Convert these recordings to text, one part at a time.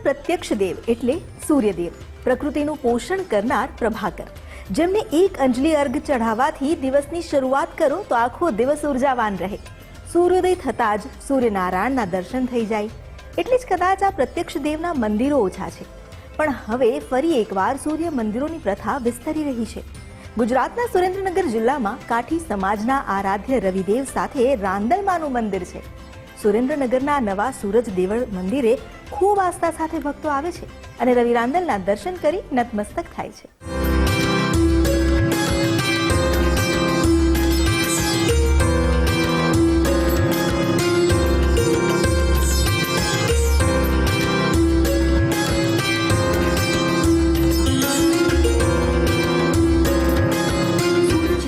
પ્રત્યક્ષ દેવ એટલે સૂર્યદેવ, પ્રકૃતિનું પોષણ કરનાર પ્રભાકર, જેમને એક અંજલિ અર્ઘ ચઢાવવાથી દિવસની શરૂઆત કરો તો આખો દિવસ ઉર્જાવાન રહે. સૂર્યોદય થતાં જ સૂર્યનારાયણના દર્શન થઈ જાય. એટલે જ કદાચ આ પ્રત્યક્ષ દેવના મંદિરો ઓછા છે, પણ હવે ફરી એકવાર સૂર્ય મંદિરોની પ્રથા વિસ્તરી રહી છે. ગુજરાતના સુરેન્દ્રનગર જિલ્લામાં કાઠી સમાજના આરાધ્ય રવિદેવ સાથે રાંદલમાનું મંદિર છે. સુરેન્દ્રનગરના નવા સૂરજ દેવળ મંદિરે ખૂબ આસ્થા સાથે ભક્તો આવે છે અને રવિ રાંદલના દર્શન કરી નતમસ્તક થાય છે.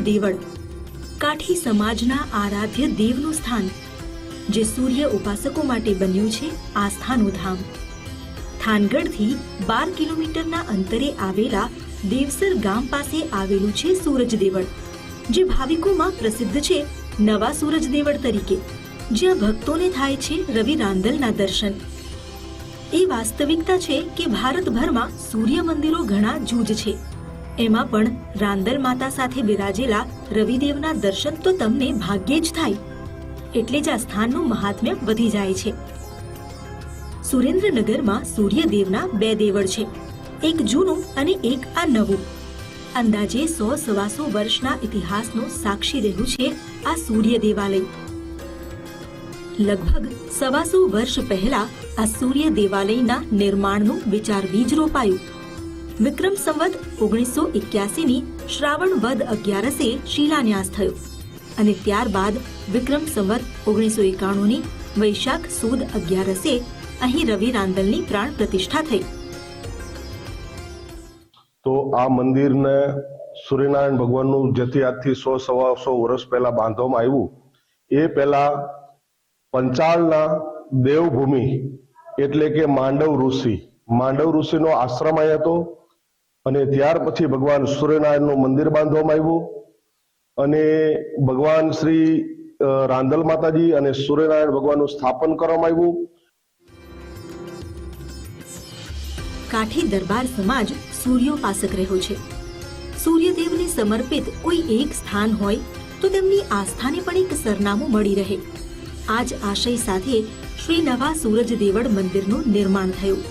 દેવળ કાઠી સમાજના આરાધ્ય દેવનું સ્થાન, જે સૂર્ય ઉપાસકો માટે બન્યું છે આસ્થાનું ધામ. થાનગઢથી 12 કિલોમીટરના અંતરે આવેલા દેવસર ગામ પાસે આવેલું છે સૂરજ દેવળ, જે ભાવિકોમાં પ્રસિદ્ધ છે નવા સૂરજ દેવળ તરીકે, જ્યાં ભક્તોને થાય છે રવિ રાંદલના દર્શન. એ વાસ્તવિકતા છે કે ભારતભરમાં સૂર્ય મંદિરો ઘણા જૂજ છે, એમાં પણ રાંદલ માતા સાથે બિરાજેલા રવિદેવના દર્શન તો તમને ભાગ્યે જ થાય. એટલે જ આ સ્થાનનું મહાત્મ્ય વધી જાય છે. સુરેન્દ્રનગરમાં સૂર્યદેવના 2 દેવળ છે, એક જૂનું અને એક આ નવું. અંદાજે 100-125 વર્ષના ઇતિહાસનો સાક્ષી રહ્યું છે આ સૂર્ય દેવાલય. લગભગ 125 વર્ષ પહેલા આ સૂર્ય દેવાલયના નિર્માણનું વિચાર બીજ રોપાયું. વિક્રમ સંવત 1981ની શ્રાવણ વદ 11 શિલાન્યાસ થયો અને ત્યારબાદ વિક્રમ સંવત 1991ની વૈશાખ સુદ 11 અહીં રવિ રાંદલની પ્રાણ પ્રતિષ્ઠા થઈ. તો આ મંદિરને સૂર્યનારાયણ ભગવાનનું જેથી આજથી 100-125 વર્ષ પહેલા બાંધવામાં આવ્યું, એ પહેલા પંચાળના દેવભૂમિ એટલે કે માંડવ ઋષિનો આશ્રમ અહીં હતો અને ત્યાર પછી ભગવાન સૂર્યનારાયણનું મંદિર બાંધવામાં આવ્યું અને ભગવાન શ્રી રાંદલ માતાજી અને સૂર્યનારાયણ ભગવાનનું સ્થાપન કરવામાં આવ્યું. કાઠી દરબાર સમાજ સૂર્યોપાસક રહ્યો છે. સૂર્યદેવને સમર્પિત કોઈ એક સ્થાન હોય તો તેમની આસ્થાને પણ એક સરનામું મળી રહે. આ જ આશય સાથે શ્રી નવા સૂરજ દેવળ મંદિરનું નિર્માણ થયું.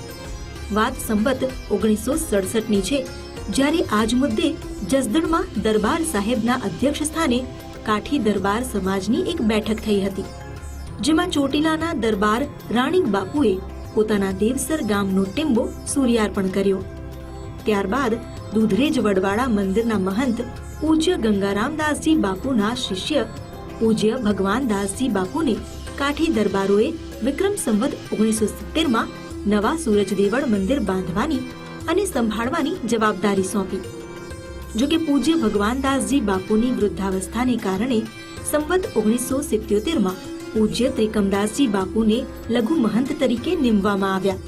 વાત સંવત 1967ની છે, જ્યારે આજ મુદ્દે જસદણમાં દરબાર સાહેબના અધ્યક્ષ સ્થાને કાઠી દરબાર સમાજની એક બેઠક થઈ હતી, જેમાં ચોટીલાના દરબાર રાણીક બાપુએ પોતાના દેવસર ગામનો ટીંબો સૂર્યાર્પણ કર્યો. ત્યારબાદ દુધરેજ વડવાડા મંદિરના મહંત પૂજ્ય ગંગારામદાસજી બાપુના શિષ્ય પૂજ્ય ભગવાનદાસજી બાપુને કાઠી દરબારોએ વિક્રમ સંવત 1970માં નવા સૂરજ દેવળ મંદિર બાંધવાની અને સંભાળવાની જવાબદારી સોંપી. જો કે પૂજ્ય ભગવાનદાસજી બાપુની વૃદ્ધાવસ્થાને કારણે સંવત 1977માં પૂજ્ય ત્રિકમદાસજી બાપુને લઘુ મહંત તરીકે નીમવામાં આવ્યા.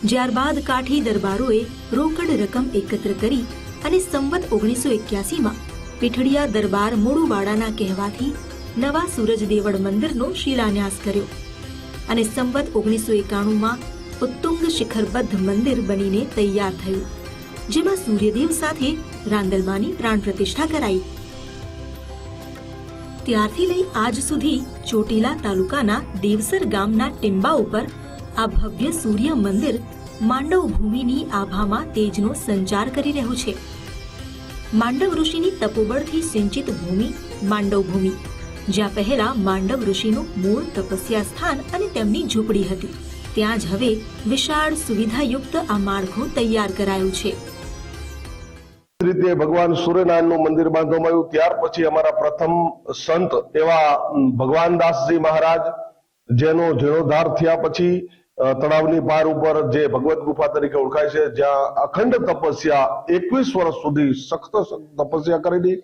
ત્યારબાદ કાઠી દરબારોએ રોકડ રકમ એકત્ર કરી અને સંવત 1981માં પીઠડિયા દરબાર મોડુવાડાના કહેવાથી નવા સૂરજ દેવળ મંદિરનો શિલાન્યાસ કર્યો અને સંવત 1991માં ઉત્તુંગ શિખરબદ્ધ મંદિર બનીને તૈયાર થયું, જેમાં સૂર્યદેવ સાથે રાંદલમાની પ્રાણ પ્રતિષ્ઠા કરાઈ. ત્યારથી લઈ આજ સુધી ચોટીલા તાલુકાના દેવસર ગામના ટીંબા ઉપર આ ભવ્ય સૂર્ય મંદિર માંડવ ભૂમિની આભામાં તેજનો સંચાર કરી રહ્યું છે. માંડવ ઋષિની તપોબળથી સિંચિત ભૂમિ માંડવ ભૂમિ, જ્યાં પહેલા માંડવ ઋષિનું મૂળ તપસ્યા સ્થાન અને તેમની ઝૂંપડી હતી, ત્યાં જ હવે વિશાળ સુવિધાયુક્ત આ માળખું તૈયાર કરાયું છે. રીતે ભગવાન સૂર્યનારાયણનું મંદિર બાંધવામાં આવ્યું. ત્યાર પછી અમારા પ્રથમ સંત એવા ભગવાનદાસજી મહારાજ, જેનો જીર્ણોદ્ધાર થયા પછી તળાવની પાર ઉપર જે ભગવત ગુફા તરીકે ઓળખાય છે, જ્યાં અખંડ તપસ્યા 21 વર્ષ સુધી સખત તપસ્યા કરેલી.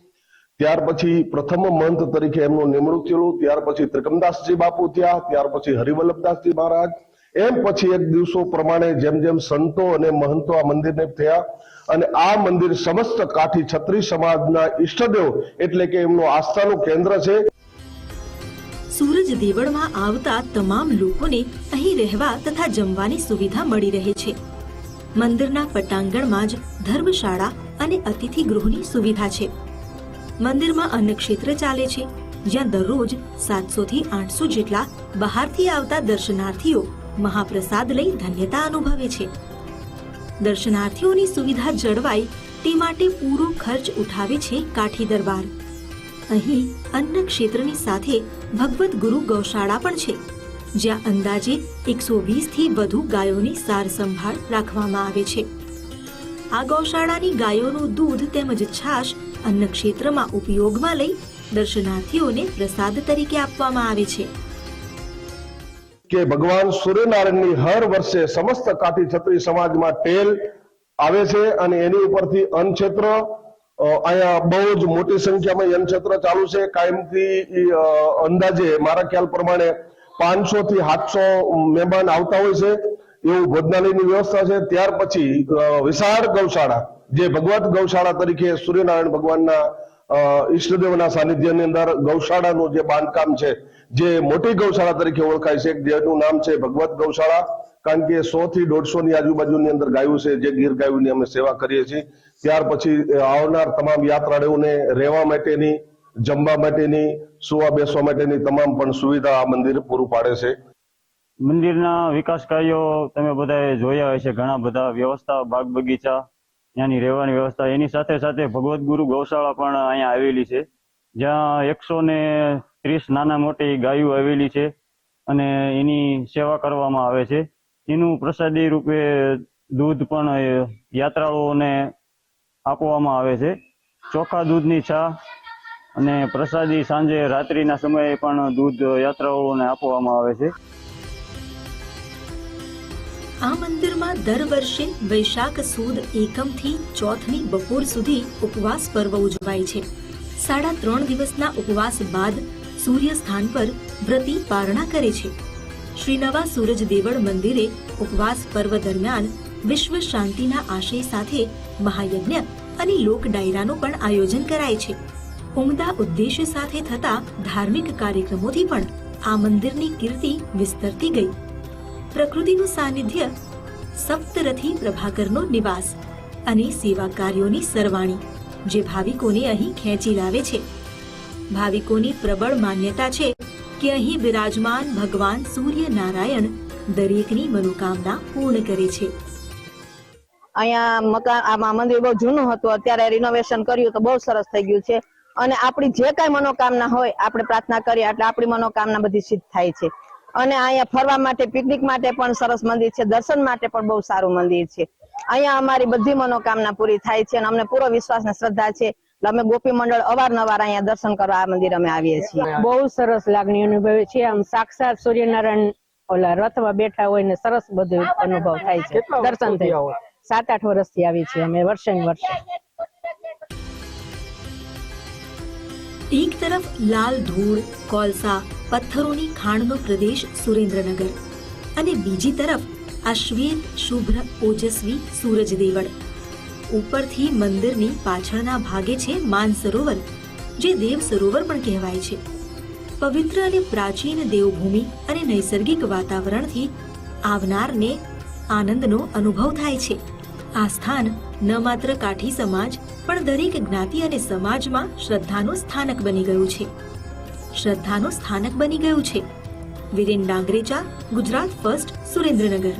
ત્યાર પછી પ્રથમ મંત તરીકે એમનું નિમણૂક થયેલું. ત્યાર પછી ત્રિકમદાસજી બાપુ થયા, ત્યાર પછી હરિવલ્લભદાસજી મહારાજ, એમ પછી એક દિવસો પ્રમાણે જેમ જેમ સંતો અને મહંતો આ મંદિરને થયા અને આ મંદિર સમસ્ત કાઠી ક્ષત્રિય સમાજના ઈષ્ટદેવ એટલે કે એમનું આસ્થાનું કેન્દ્ર છે. સૂરજ દેવળમાં આવતા તમામ લોકોને અહીં રહેવા તથા જમવાની સુવિધા મળી રહે છે. મંદિરના પટાંગણમાં જ ધર્મશાળા અને અતિથિ ગૃહની સુવિધા છે. મંદિરમાં અન્નક્ષેત્ર ચાલે છે, જ્યાં દરરોજ 700 થી 800 જેટલા બહારથી આવતા દર્શનાર્થીઓ મહાપ્રસાદ લઈ ધન્યતા અનુભવે છે. દર્શનાર્થીઓની સુવિધા જળવાય તે માટે પૂરો ખર્ચ ઉઠાવે છે કાઠી દરબાર. અહીં અન્ન ક્ષેત્રની સાથે ભગવત ગુરુ ગૌશાળા પણ છે, જ્યાં અંદાજે 120 થી વધુ ગાયોની સાર સંભાળ રાખવામાં આવે છે. આ ગૌશાળાની ગાયોનું દૂધ તેમજ છાશ અન્ન ક્ષેત્રમાં ઉપયોગમાં લઈ દર્શનાર્થીઓને પ્રસાદ તરીકે આપવામાં આવે છે. કે ભગવાન સૂર્યનારાયણની હર વર્ષે સમસ્ત કાઠી ક્ષત્રિય સમાજમાં ટેલ આવે છે અને એની ઉપરથી અન્નક્ષેત્ર અહીંયા બહુ જ મોટી સંખ્યામાં અન્નક્ષેત્ર ચાલુ છે. કાયમથી અંદાજે મારા ખ્યાલ પ્રમાણે 500 થી 700 મહેમાન આવતા હોય છે. એવું ભોજનાલયની વ્યવસ્થા છે. ત્યાર પછી વિશાળ ગૌશાળા, જે ભગવત ગૌશાળા તરીકે સૂર્યનારાયણ ભગવાનના ઈષ્ટદેવના સાનિધ્યની અંદર ગૌશાળાનું જે બાંધકામ છે, જે મોટી ગૌશાળા તરીકે ઓળખાય છે, જેનું નામ છે ભગવત ગૌશાળા. કારણ કે 100 થી 150 ની આજુબાજુની અંદર ગાયું છે, જે ગીર ગાયોની અમે સેવા કરીએ છીએ. ત્યાર પછી આવનાર તમામ યાત્રાળુઓને રહેવા માટેની, જમવા માટેની, સુવા બેસવા માટેની તમામ પણ સુવિધા આ મંદિર પૂરું પાડે છે. મંદિરના વિકાસ કાર્યો તમે બધાએ જોયા હશે, ઘણા બધા વ્યવસ્થા, બાગ બગીચા, ત્યાંની રહેવાની વ્યવસ્થા, એની સાથે સાથે ભગવત ગુરુ ગૌશાળા પણ અહીંયા આવેલી છે, જ્યાં 130 નાના મોટી ગાયો આવેલી છે અને એની સેવા કરવામાં આવે છે. એનું પ્રસાદી રૂપે દૂધ પણ યાત્રાળુઓને આપવામાં આવે છે. ચોખ્ખા દૂધની ચા અને પ્રસાદી સાંજે રાત્રિના સમયે પણ દૂધ યાત્રાળુઓને આપવામાં આવે છે. આ મંદિરમાં દર વર્ષે વૈશાખ સુદ એકમથી ચોથની બપોર સુધી ઉપવાસ પર્વ ઉજવાય છે. 3.5 દિવસના ઉપવાસ બાદ સૂર્ય સ્થાન પર વ્રતી પારણા કરે છે. શ્રી નવા સૂરજ દેવળ મંદિરે ઉપવાસ પર્વ દરમિયાન વિશ્વ શાંતિના આશય સાથે મહાયજ્ઞ અને લોક ડાયરાનું પણ આયોજન કરાય છે. ઉમદા ઉદ્દેશ્ય સાથે થતા ધાર્મિક કાર્યક્રમોથી પણ આ મંદિરની કીર્તિ વિસ્તરતી ગઈ. પ્રકૃતિનું સાનિધ્ય, સપ્તરથી પ્રભાકરનો નિવાસ અને સેવા કાર્યોની સરવાણી જે ભાવિકોને અહીં ખેંચી લાવે છે. ભાવિકોની પ્રબળ માન્યતા છે કે અહીં બિરાજમાન ભગવાન સૂર્યનારાયણ દરેકની મનોકામના પૂર્ણ કરે છે. અહીંયા આ મંદિર બહુ જૂનું હતું, અત્યારે રિનોવેશન કર્યું તો બહુ સરસ થઈ ગયું છે. અને આપણી જે કઈ મનોકામના હોય આપણે પ્રાર્થના કરીએ એટલે આપણી મનોકામના બધી સિદ્ધ થાય છે. અને અહીંયા ફરવા માટે, પિકનિક માટે પણ સરસ મંદિર છે, દર્શન માટે પણ બહુ સારું મંદિર છે. અહીંયા અમારી બધી મનોકામના પૂરી થાય છે અને અમને પૂરો વિશ્વાસ ને શ્રદ્ધા છે. અમે ગોપી મંડળ અવારનવાર અહીંયા દર્શન કરવા આ મંદિર અમે આવીએ છીએ. બહુ સરસ લાગણી અનુભવે છે. આમ સાક્ષાત સૂર્યનારાયણ ઓલા રથમાં બેઠા હોય ને સરસ બધું અનુભવ થાય છે. દર્શન થાય. 7-8 વર્ષથી આવી છે અમે, વર્ષે ને વર્ષે. એક તરફ લાલ ધૂળ, કોલસા, પથ્થરોની ખાણનો પ્રદેશ સુરેન્દ્રનગર અને બીજી તરફ આ શ્વેત, શુભ્ર, ઓજસ્વી સૂરજ દેવળ. ઉપરથી મંદિરની પાછળના ભાગે છે માનસરોવર, જે દેવ સરોવર પણ કહેવાય છે. પવિત્ર અને પ્રાચીન દેવભૂમિ અને નૈસર્ગિક વાતાવરણથી આવનારને આનંદનો અનુભવ થાય છે. આ સ્થાન ન માત્ર કાઠી સમાજ પણ દરેક જ્ઞાતિ અને સમાજમાં શ્રદ્ધાનું સ્થાનક બની ગયું છે. વિરેન ડાંગરેચા, ગુજરાત ફર્સ્ટ, સુરેન્દ્રનગર.